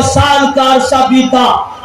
1400 سال کا عرصہ بیتا،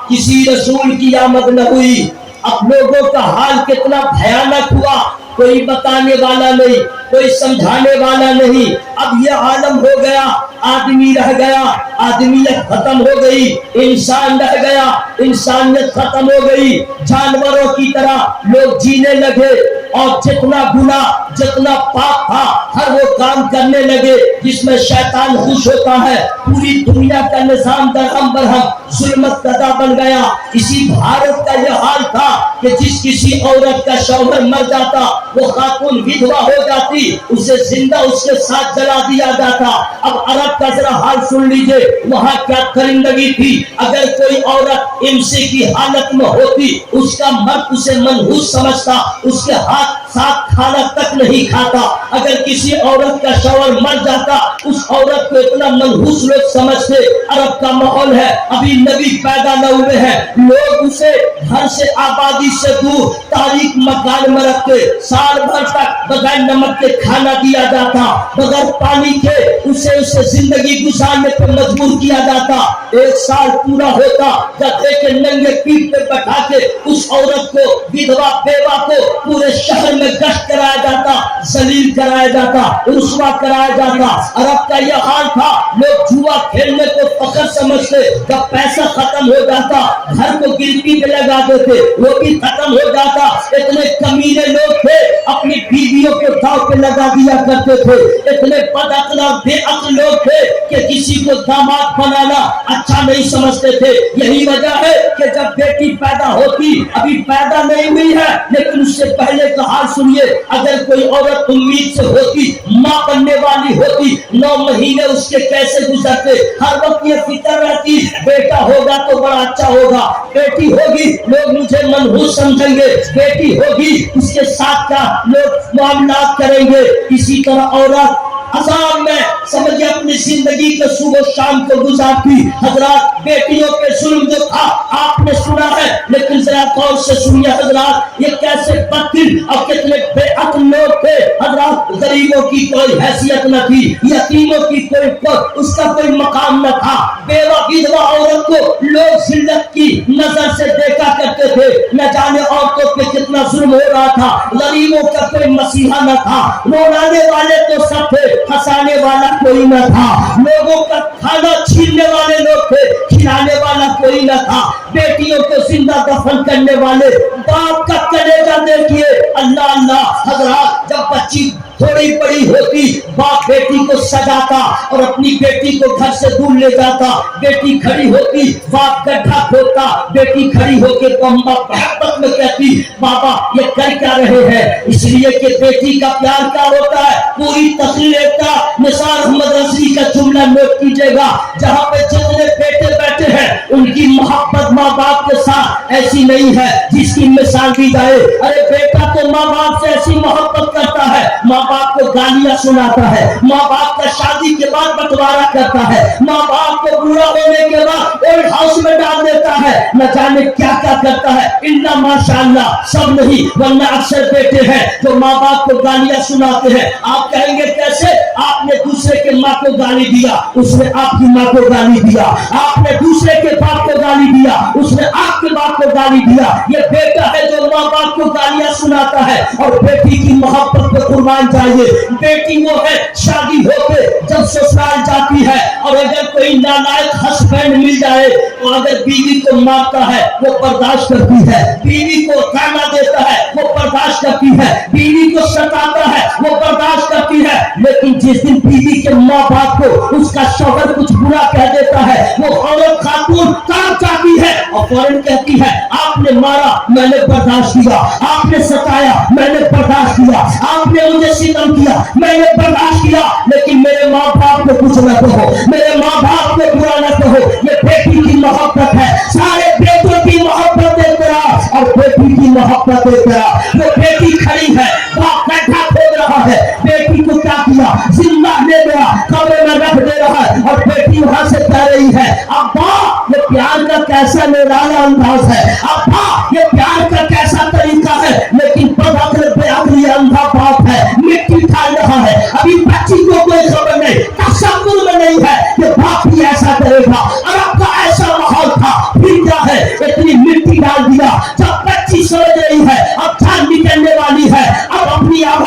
کسی رسول کی آمد نہ ہوئی۔ اب لوگوں کا حال کتنا بھیانک ہوا، کوئی بتانے والا نہیں، کوئی سمجھانے والا نہیں۔ اب یہ عالم ہو گیا، آدمی رہ گیا، آدمیت ختم ہو گئی، انسان رہ گیا، انسانیت ختم ہو گئی۔ جانوروں کی طرح لوگ جینے لگے، اور جتنا گناہ، جتنا پاپ تھا، ہر وہ کام کرنے لگے جس میں شیطان خوش ہوتا ہے۔ پوری دنیا کا نظام درہم برہم ظلمت زدہ بن گیا۔ اسی بھارت کا یہ حال تھا کہ جس کسی عورت کا شوہر مر جاتا، وہ خاتون ودھوا ہو جاتی، اسے زندہ اس کے ساتھ جلا دیا جاتا۔ اب عرب کا ذرا حال سن لیجئے، وہاں کیا درندگی تھی۔ اگر کوئی عورت امسی کی حالت میں ہوتی، اس کا مرد اسے منحوس سمجھتا، اس کے ہاتھ ساتھ کھانا تک نہیں کھاتا۔ اگر کسی عورت کا شوہر مر جاتا، اس عورت کو اتنا منحوس لوگ سمجھتے۔ عرب کا ماحول ہے، ابھی نبی پیدا نہ ہوئے ہیں، لوگ اسے گھر سے، آبادی سے دور تاریک مکان میں رکھتے، سال بھر تک بغیر نمک کے کھانا دیا جاتا، بغیر پانی کے اسے زندگی گزارنے پر مجبور کیا جاتا۔ 1 سال پورا ہوتا، گدھے کے ننگے پیٹھ پہ بٹھا کے اس عورت کو، ودھوا بیوہ کو پورے شہر میں گشت کرایا جاتا، ذلیل کرایا جاتا، رسوا کرایا جاتا۔ عرب کا یہ حال تھا، لوگ جوا کھیلنے کو فخر سمجھتے، جب پیسہ ختم ہو جاتا گھر کو گرتی پہ لگا دیتے، وہ بھی ختم ہو جاتا۔ اتنے کمینے لوگ تھے، اپنی بیویوں کے داؤ پہ لگا دیا کرتے تھے۔ اتنے بد عقل اور بے عقل لوگ تھے کہ کسی کو داماد بنانا اچھا نہیں سمجھتے تھے۔ یہی وجہ ہے کہ جب بیٹی پیدا ہوتی، ابھی پیدا نہیں ہوئی ہے لیکن اس سے پہلے کا حال سنیے، اگر کوئی عورت امید سے ہوتی، ماں بننے والی ہوتی، 9 مہینے اس کے کیسے گزرتے۔ ہر وقت یہ فکر رہتی، بیٹا ہوگا تو بڑا اچھا ہوگا، بیٹی ہوگی لوگ مجھے منحوس سمجھیں گے، بیٹی ہوگی اس کے ساتھ کیا لوگ معاملات کریں گے۔ اسی طرح عورت عذاب میں سمجھے اپنی زندگی کے صبح و شام کو گزارتی۔ حضرات، بیٹیوں کے ظلم جو تھا آپ نے سنا ہے، لیکن ذرا غور سے سنیے حضرات، یہ کیسے بددل اور کتنے بے عقل لوگ تھے۔ حضرات، غریبوں کی کوئی حیثیت نہ تھی، یتیموں کی اس کا کوئی مقام نہ تھا۔ بیوہ ودھوا عورت کو لوگ ذلت کی نظر سے دیکھا کرتے تھے۔ نہ جانے عورتوں پہ کتنا ظلم ہو رہا تھا، غریبوں کا کوئی مسیحا نہ تھا، رولانے والے تو سب تھے، ہنسانے والا کوئی نہ تھا، لوگوں کا کھانا چھیننے والے لوگ تھے، کھلانے والا کوئی نہ تھا، بیٹیوں کو زندہ دفن کرنے والے۔ باپ کا کلیجہ دیکھیے، اللہ اللہ۔ حضرات، جب بچی تھوڑی بڑی ہوتی، باپ بیٹی کو سجاتا اور اپنی بیٹی کو گھر سے دور لے جاتا۔ بیٹی کھڑی ہوتی، باپ گڈھا کھودتا، بیٹی کھڑی ہو کے محبت میں کہتی، بابا یہ کر کیا رہے ہیں؟ اس لیے کہ بیٹی کا پیار کیا ہوتا ہے۔ پوری تقریر کا نثار احمد رضوی کا جملہ نوٹ کیجئے گا، جہاں پہ جتنے بیٹے بیٹھے ہیں ان کی محبت ماں باپ کے ساتھ ایسی نہیں ہے جس کی مثال دی جائے۔ ارے بیٹا تو ماں باپ سے ایسی محبت کرتا ہے، ماں باپ کو گالیاں سناتا ہے، ماں باپ کا شادی کے بعد بٹوارا کرتا ہے، ماں باپ کو بوڑھا ہونے کے بعد اولڈ ہاؤس میں ڈال دیتا ہے، نہ جانے کیا کیا کرتا ہے۔ الا ماشاءاللہ سب نہیں، ورنہ اکثر بیٹے ہیں جو ماں باپ کو گالیاں سناتے ہیں۔ آپ کہیں گے کیسے؟ آپ نے دوسرے کے ماں کو گالی دیا، اس نے آپ کی ماں کو گالی دیا، آپ نے دوسرے کے باپ کو گالی دیا، اس نے آپ کے باپ کو گالی دیا۔ یہ بیٹا ہے جو ماں باپ کو گالیاں سناتا ہے اور بیٹی کی محبت پہ قربان جائیے۔ بیٹی وہ ہے شادی ہو کے جب سسرال جاتی ہے، اور اگر کوئی نالائق ہسبینڈ مل جائے تو اگر بیوی کو مارتا ہے وہ برداشت کرتی ہے، بیوی کو کھانا دیتا ہے وہ برداشت کرتی ہے، بیوی کو ستاتا ہے وہ برداشت کرتی ہے۔ لیکن جس دن بیوی کے ماں باپ کو اس کا شوہر کچھ برا کہہ دیتا ہے، وہ عورت خاتون کاٹ جاتی ہے اور فوراً کہتی ہے، آپ نے مارا میں نے برداشت کیا، آپ نے ستایا میں نے برداشت کیا، آپ نے مجھے ستم کیا میں نے برداشت کیا، لیکن میرے ماں باپ کو کچھ نہ کہو، میرے ماں باپ کو برا نہ کہو۔ یہ بیٹی کی محبت ہے، سارے بیٹوں کی محبت احترام اور بیٹی کی محبت احترام۔ جو بیٹی کھڑی ہے، باپ گڈھا کھود رہا ہے، بیٹی کو کیا کیا؟ زندہ لے گیا، کمرے میں رکھ دے رہا ہے اور بیٹی وہاں سے کہہ رہی ہے، ابا یہ پیار کا کیسا نرالا انداز ہے، ابا یہ پیار کا کیسا طریقہ ہے۔ لیکن بد عقل بے عقل یہ اندھا باپ ہے، مٹی کھا رہا ہے، ابھی بچی کو کوئی خبر نہیں، تصور میں نہیں ہے کہ باپ بھی ایسا کرے گا۔ اور اب کا ایسا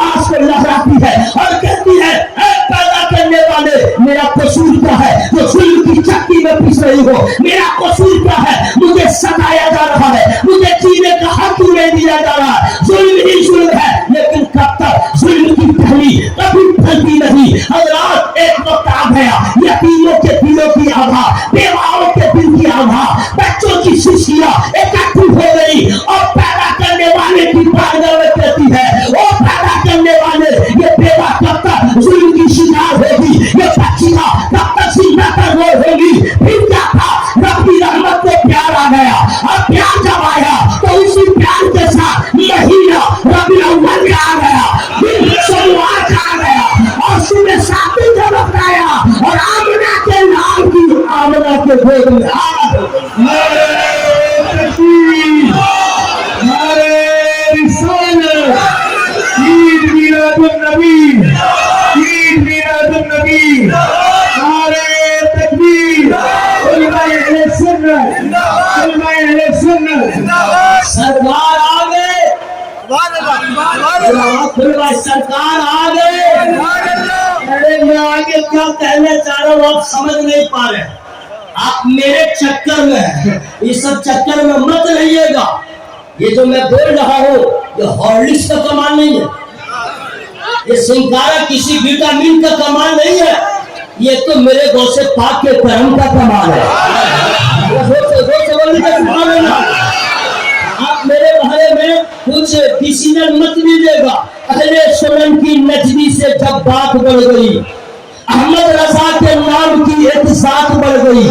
آواز کو لہراتی ہے اور کہتی ہے اے پیدا کرنے والے میرا قصور کیا ہے جو ظلم کی چکی میں پیس رہی ہو؟ میرا قصور کیا ہے مجھے ستایا جا رہا ہے، مجھے جینے کا حق تمہیں دیا جا رہا ہے؟ ظلم ہی ظلم ہے، لیکن کب تک ظلم کی پھلی کبھی پھلتی نہیں۔ حضرات ایک وقت آ گیا یتیموں کے دلوں کی آبا، بیواؤں کے دل کی آبا، بچوں کی ششیاں اکٹھی ہو گئی اور پیدا کرنے والے کی بارگاہ میں کہتی ہے وہ پیدا کرنے والے یہ بیوہ کب تک ظلم کی شکار ہوگی، یہ بچیاں کب تک زندہ تر ہوگی؟ پھر کیا تھا؟ رب کی رحمت کو پیار آ گیا اور پیار جب آیا تو اسی پیار کے ساتھ مہینہ ربیع الاول کا آ گیا، پھر شوال کا آ گیا اور صبح ساتھی کا وقت آیا اور آمنہ کے نام کی آمنہ کے گود میں آ گئی۔ نعرہ تکبیر، نعرہ رسالت، عید میلاد النبی، عید میلاد النبی، نعرہ تکبیر، علماء اہل سنت، علماء اہل سنت، سرکار آ گئے، سرکار آ گئے۔ ارے میں آگے کیا کہنا چاہ رہا ہوں آپ سمجھ نہیں پا رہے، آپ میرے چکر میں اس سب چکر میں مت رہیے گا۔ یہ جو میں بول رہا ہوں یہ ہارلکس کا کمال نہیں ہے، یہ سنکارا کسی وٹامن کا کمال نہیں ہے، یہ تو میرے غوث پاک کے کرم کا کمال ہے۔ آپ میرے بارے میں کچھ ڈیسیژن مت لیجیے گا۔ اہل سنن کی نجدی سے جب بات بڑھ گئی، احمد رضا کے نام کی ایک ذات بڑھ گئی،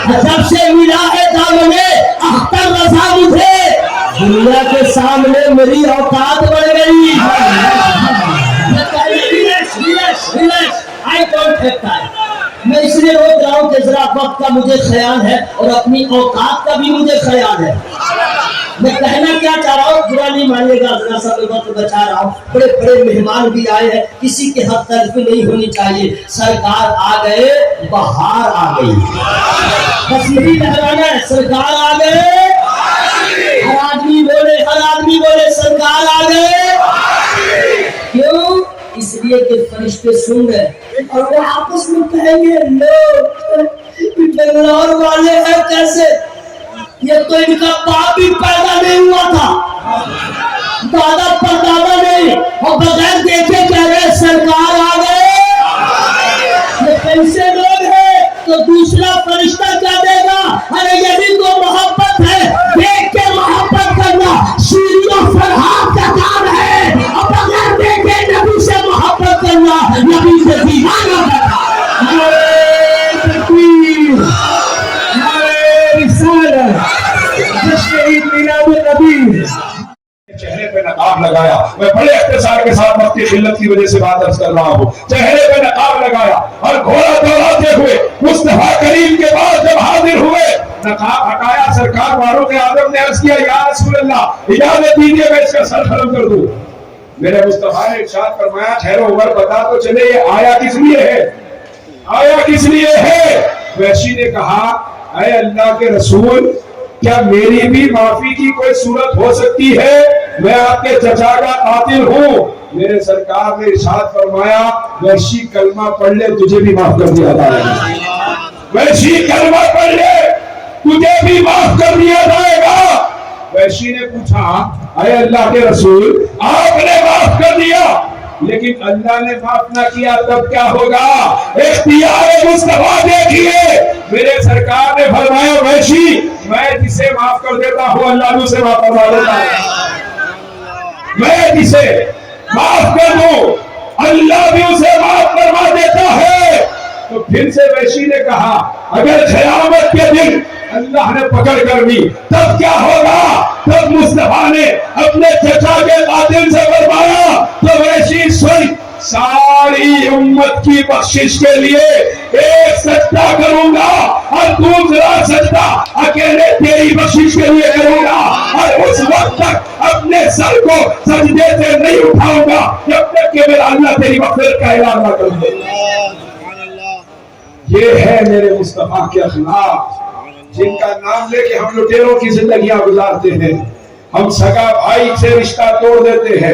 جب سے ملا ہے دامنے اختر رضا مجھے، دنیا کے سامنے میری اوقات بڑھ گئی۔ میں اس لیے روک رہا ہوں کہ ذرا وقت کا مجھے خیال ہے اور اپنی اوقات کا بھی مجھے خیال ہے۔ میں کہنا کیا چاہ رہا ہوں برا نہیں مانیے گا، ذرا سا وقت بچا رہا ہوں، بڑے بڑے مہمان بھی آئے ہیں، کسی کے حق تلفی نہیں ہونی چاہیے۔ سرکار آ گئے، بہار آ گئی، بس یہی لہرانا ہے، سرکار آ گئے۔ ہر آدمی بولے سرکار آ گئے۔ کیوں؟ اس لیے کہ فرشتے سن رہے اور وہ آپس میں کہیں گے لوگ بنگلور والے ہیں کیسے؟ یہ تو ان کا باپ بھی پیدا نہیں ہوا تھا، دادا پردادا نہیں، اور بغیر دیکھے کہہ رہے سرکار آ گئے۔ یہ کیسے لوگ ہیں؟ تو دوسرا فرشتہ کیا دے گا؟ ارے یہی تو محبت ہے، دیکھ کے محبت کرنا شیرین و فرحات کا کام ہے، اور بغیر دیکھے نبی سے محبت کرنا نبی سے دیوانہ کرنا۔ نعرہ تکبیر، نعرہ رسالت، جشن عید میلاد النبی۔ چہرے پہ نقاب لگایا، میں بڑے اختصار کے ساتھ وقت کی قلت کی وجہ سے بات عرض کر رہا ہوں، چہرے پہ نقاب لگایا اور گھوڑا دوڑاتے ہوئے مصطفیٰ کریم کے بعد جب حاضر ہوئے، نقاب ہٹایا، سرکار فاروق اعظم نے عرض کیا یا رسول اللہ اجازت دیجیے میں اس کا سر قلم کر دوں۔ میرے مصطفیٰ نے ارشاد فرمایا ٹھہرو عمر بتا تو چلے یہ آیا کس لیے ہے، آیا کس لیے ہے؟ وحشی نے کہا اے اللہ کے رسول کیا میری بھی معافی کی کوئی صورت ہو سکتی ہے؟ میں آپ کے چچا کا قاتل ہوں۔ میرے سرکار نے ارشاد فرمایا وحشی کلمہ پڑھ لے تجھے بھی معاف کر دیا جائے گا، وحشی کلمہ پڑھ لے تجھے بھی معاف کر دیا جائے گا۔ وحشی نے پوچھا اے اللہ کے رسول آپ نے معاف کر دیا لیکن اللہ نے معاف نہ کیا تب کیا ہوگا؟ اختیار مصطفیٰ دیکھیے، میرے سرکار نے فرمایا وحشی میں جسے معاف کر دیتا ہوں اللہ بھی اسے معاف فرما دیتا ہے، میں جسے معاف کر دوں اللہ بھی اسے معاف فرما دیتا ہے۔ تو پھر سے وحشی نے کہا اگر قیامت کے دن اللہ نے پکڑ کر لی تب کیا ہوگا؟ تب مصطفیٰ نے اپنے چچا کے قاتل سے فرمایا تو وحشی سن ساری امت کی بخشش کے لیے ایک سجدہ کروں گا اور دوسرا سجدہ اکیلے تیری بخشش کے لیے کروں گا، اور اس وقت تک اپنے سر کو سجدے سے نہیں اٹھاؤں گا جب تک کہ میرا اللہ تیری مغفرت کا اعلان نہ کر دے۔ یہ ہے میرے مصطفیٰ کے اخلاق جن کا نام لے کے ہم لٹیروں کی زندگیاں گزارتے ہیں، ہم سگا بھائی سے رشتہ توڑ دیتے ہیں،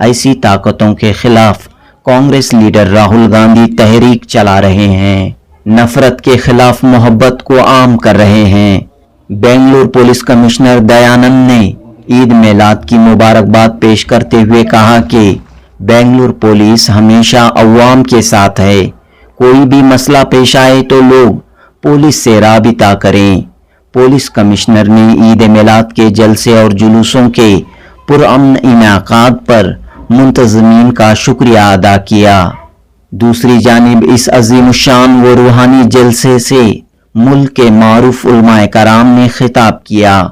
ایسی طاقتوں کے خلاف کانگریس لیڈر راہل گاندھی تحریک چلا رہے ہیں، نفرت کے خلاف محبت کو عام کر رہے ہیں۔ بنگلور پولیس کمشنر دیانند نے عید میلاد کی مبارکباد پیش کرتے ہوئے کہا کہ بنگلور پولیس ہمیشہ عوام کے ساتھ ہے، کوئی بھی مسئلہ پیش آئے تو لوگ پولیس سے رابطہ کریں۔ پولیس کمشنر نے عید میلاد کے جلسے اور جلوسوں کے پرامن انعقاد پر منتظمین کا شکریہ ادا کیا۔ دوسری جانب اس عظیم الشان و روحانی جلسے سے ملک کے معروف علماء کرام نے خطاب کیا۔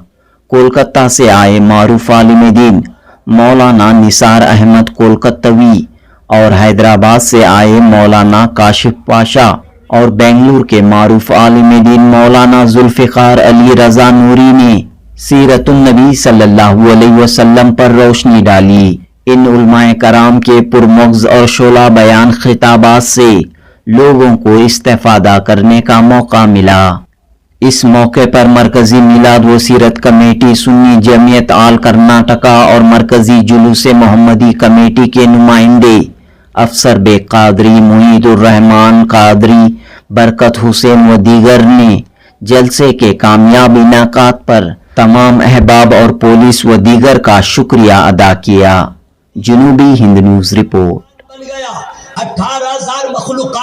کولکتہ سے آئے معروف عالم دین مولانا نثار احمد کولکتوی اور حیدرآباد سے آئے مولانا کاشف پاشا اور بنگلور کے معروف عالم دین مولانا ذوالفقار علی رضا نوری نے سیرت النبی صلی اللہ علیہ وسلم پر روشنی ڈالی۔ ان علماء کرام کے پرمغز اور شعلہ بیان خطابات سے لوگوں کو استفادہ کرنے کا موقع ملا۔ اس موقع پر مرکزی میلاد و سیرت کمیٹی سنی جمعیت آل کرناٹکا اور مرکزی جلوس محمدی کمیٹی کے نمائندے افسر بے قادری، معید الرحمان قادری، برکت حسین و دیگر نے جلسے کے کامیاب انعقاد پر تمام احباب اور پولیس و دیگر کا شکریہ ادا کیا۔ جنوبی ہند نیوز رپورٹ۔ بن گیا 18,000 مخلوقات